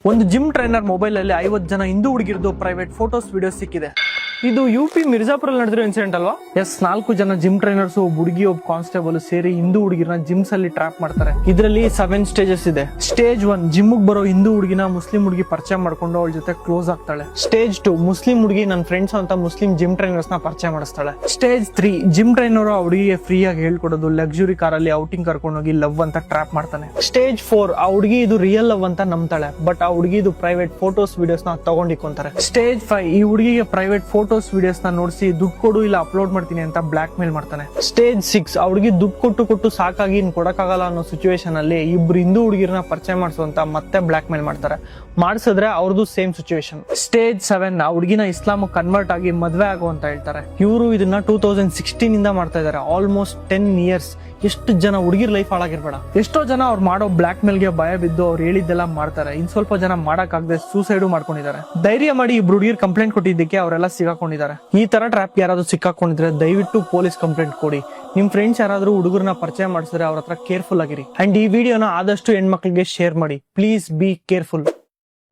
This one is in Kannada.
ಒಂದು ಜಿಮ್ ಟ್ರೈನರ್ ಮೊಬೈಲ್ ಅಲ್ಲಿ 50 ಜನ ಹಿಂದೂ ಹುಡುಗಿರ್ದು ಪ್ರೈವೇಟ್ ಫೋಟೋಸ್ ವಿಡಿಯೋಸ್ ಸಿಕ್ಕಿದೆ. ಇದು UP ಮಿರ್ಜಾಪುರ ನಡೆದಿರೋ ಇನ್ಸಿಡೆಂಟ್ ಅಲ್ವಾ? 4 ಜನ ಜಿಮ್ ಟ್ರೈನರ್ಸ್, ಒಬ್ಬ ಹುಡುಗಿ, ಒಬ್ಬ ಕಾನ್ಸ್ಟೇಬಲ್ ಸೇರಿ ಹಿಂದೂ ಹುಡುಗಿನ ಜಿಮ್ಸ್ ಅಲ್ಲಿ ಟ್ರ್ಯಾಪ್ ಮಾಡ್ತಾರೆ. ಇದರಲ್ಲಿ 7 ಸ್ಟೇಜಸ್ ಇದೆ. ಸ್ಟೇಜ್ 1 ಜಿಮ್ ಬರೋ ಹಿಂದೂ ಹುಡುಗಿನ ಮುಸ್ಲಿಂ ಹುಡುಗಿ ಪರಿಚಯ ಮಾಡ್ಕೊಂಡು ಅವಳ ಜೊತೆ ಕ್ಲೋಸ್ ಆಗ್ತಾಳೆ. ಸ್ಟೇಜ್ 2 ಮುಸ್ಲಿಂ ಹುಡುಗಿ ನನ್ನ ಫ್ರೆಂಡ್ಸ್ ಅಂತ ಮುಸ್ಲಿಂ ಜಿಮ್ ಟ್ರೈನರ್ಸ್ ನ ಪರಿಚಯ ಮಾಡಿಸ್ತಾಳೆ. ಸ್ಟೇಜ್ 3 ಜಿಮ್ ಟ್ರೈನರ್ ಆ ಹುಡುಗಿಗೆ ಫ್ರೀ ಆಗಿ ಹೇಳ್ಕೊಡೋದು, ಲಕ್ಸುರಿ ಕಾರಲ್ಲಿ ಔಟಿಂಗ್ ಕರ್ಕೊಂಡು ಹೋಗಿ ಲವ್ ಅಂತ ಟ್ರ್ಯಾಪ್ ಮಾಡ್ತಾನೆ. ಸ್ಟೇಜ್ 4 ಆ ಹುಡುಗಿ ಇದು ರಿಯಲ್ ಲವ್ ಅಂತ ನಂಬ್ತಾಳೆ, ಬಟ್ ಆ ಹುಡುಗಿ ಇದು ಪ್ರೈವೇಟ್ ಫೋಟೋಸ್ ವಿಡಿಯೋಸ್ ನ ತಗೊಂಡಿಕೊಂತಾರೆ. ಸ್ಟೇಜ್ 5 ಈ ಹುಡುಗಿಗೆ ಪ್ರೈವೇಟ್ ಫೋಟೋಸ್ ವಿಡಿಯೋಸ್ ನ ನೋಡಿಸಿ ದುಡ್ಡು ಕೊಡು ಇಲ್ಲ ಅಪ್ಲೋಡ್ ಮಾಡ್ತೀನಿ ಅಂತ ಬ್ಲಾಕ್ ಮೇಲ್ ಮಾಡ್ತಾನೆ. ಸ್ಟೇಜ್ 6 ಆ ಹುಡುಗಿ ದುಡ್ಡು ಕೊಟ್ಟು ಸಾಕಾಗಿ ಇನ್ ಕೊಡಕ್ಕಾಗಲ್ಲ ಅನ್ನೋ ಸಿಚುವೇಶನ್ ಅಲ್ಲಿ ಇಬ್ರು ಹಿಂದೂ ಹುಡುಗಿರನ್ನ ಪರಿಚಯ ಮಾಡಿಸುವಂತ ಮತ್ತೆ ಬ್ಲಾಕ್ ಮೇಲ್ ಮಾಡ್ತಾರೆ. ಮಾಡಿಸಿದ್ರೆ ಅವ್ರದ್ದು ಸೇಮ್ ಸಿಚುವೇಶನ್. ಸ್ಟೇಜ್ 7 ಆ ಹುಡುಗಿನ ಇಸ್ಲಾಂ ಕನ್ವರ್ಟ್ ಆಗಿ ಮದ್ವೆ ಆಗು ಅಂತ ಹೇಳ್ತಾರೆ. ಇವರು ಇದನ್ನ 2016 ಇಂದ ಮಾಡ್ತಾ ಇದಾರೆ. Almost 10 years. ಎಷ್ಟು ಜನ ಹುಡುಗಿರ್ ಲೈಫ್ ಹಾಳಾಗಿರ್ಬೇಡ. ಎಷ್ಟೋ ಜನ ಅವ್ರು ಮಾಡೋ ಬ್ಲಾಕ್ ಮೇಲ್ಗೆ ಭಯ ಬಿದ್ದು ಅವ್ರು ಹೇಳಿದ್ದೆಲ್ಲ ಮಾಡ್ತಾರೆ. ಇನ್ ಸ್ವಲ್ಪ ಜನ ಮಾಡಕ್ಕಾಗದೆ ಸೂಸೈಡ್ ಮಾಡ್ಕೊಂಡಿದ್ದಾರೆ. ಧೈರ್ಯ ಮಾಡಿ ಇಬ್ರು ಹುಡುಗಿರ್ ಕಂಪ್ಲೇಂಟ್ ಕೊಟ್ಟಿದ್ದಕ್ಕೆ ಅವರೆಲ್ಲ ಸಿಗಾಕೊಂಡಿದ್ದಾರೆ. ಈ ತರ ಟ್ರ್ಯಾಪ್ ಯಾರಾದ್ರೂ ಸಿಕ್ಕಾಕೊಂಡಿದ್ರೆ ದಯವಿಟ್ಟು ಪೊಲೀಸ್ ಕಂಪ್ಲೇಂಟ್ ಕೊಡಿ. ನಿಮ್ ಫ್ರೆಂಡ್ಸ್ ಯಾರಾದ್ರೂ ಹುಡುಗರನ್ನ ಪರಿಚಯ ಮಾಡಿಸಿದ್ರೆ ಅವ್ರ ಹತ್ರ ಕೇರ್ಫುಲ್ ಆಗಿರಿ. ಅಂಡ್ ಈ ವಿಡಿಯೋನ ಆದಷ್ಟು ಹೆಣ್ಮಕ್ಳಿಗೆ ಶೇರ್ ಮಾಡಿ. Please be careful.